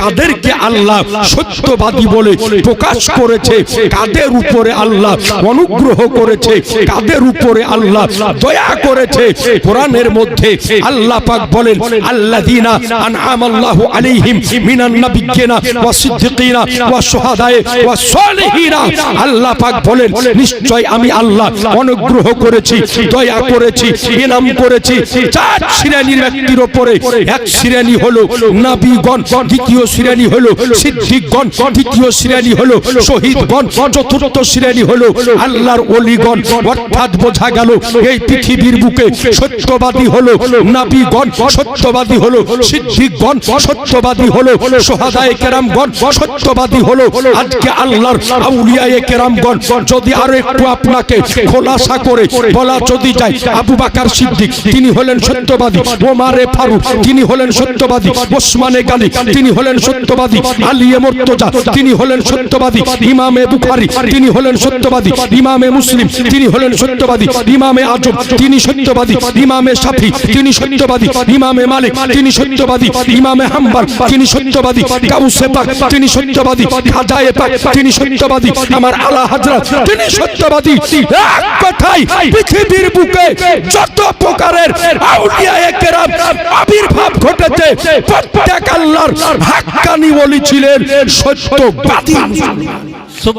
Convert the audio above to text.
তাদেরকে আল্লাহ সত্যবাদী বলে প্রকাশ করেছে। কাদের উপরে আল্লাহ অনুগ্রহ করেছে, কাদের উপরে আল্লাহ দয়া করেছে। কোরআনের মধ্যে আল্লাহ পাক বলেন আল্লাযীনা আনআমাল্লাহু আলাইহিম মিনান নাবিয়্যিনা ওয়াস সিদ্দিকিনা ওয়াস শুহাদায়ে ওয়াস সালিহিনা। আল্লাহ পাক বলেন নিশ্চয় আমি আল্লাহ অনুগ্রহ করেছি, দয়া করেছি, ইনাম করেছি চার শ্রেণীর ব্যক্তির উপরে। এক শ্রেণী হলো নবীগণ, দ্বিতীয় শ্রেণী হলো সিদ্দিকগণ, তৃতীয় শ্রেণী হলো শহীদগণ, চতুর্থ শ্রেণী হলো আল্লাহর ওলিগণ। অর্থাৎ বোঝা গেল এই পৃথিবীর বুকে সত্যবাদী হলো নবীগণ, সত্যবাদী হলো সিদ্দিকগণ, সত্যবাদী হলো শুহাদায়ে কেরামগণ, সত্যবাদী হলো আজকে আল্লাহর আউলিয়ায়ে কেরামগণ। যদি আরো একটু আপনাকে খোলাসা করে বলা যদি যায়, আবু বকর সিদ্দিক তিনি হলেন সত্যবাদী, ওমর ফারুক তিনি হলেন সত্যবাদী, ওসমানে গানি তিনি হলেন সত্যবাদী, আলিয়ে মুর্তজা তিনি হলেন সত্যবাদী, ইমামে বুখারী তিনি হলেন সত্যবাদী, ইমামে মুসলিম তিনি হলেন সত্যবাদী, ইমামে আজম তিনি সত্যবাদী, ইমামে শাফি তিনি সত্যবাদী, ইমামে মালিক তিনি সত্যবাদী, ইমামে হাম্বল তিনি সত্যবাদী, গাউসে পাক তিনি সত্যবাদী, খাজায়ে পাক তিনি সত্যবাদী, আমার আলা হযরত তিনি সত্যবাদী। এক কথায় পৃথিবীর বুকে যত প্রকারের আউলিয়ায়ে কেরাম আবির্ভাব ঘটেছে প্রত্যেক আল্লাহর হাক্কানি ওলি ছিলেন সত্যবাদী।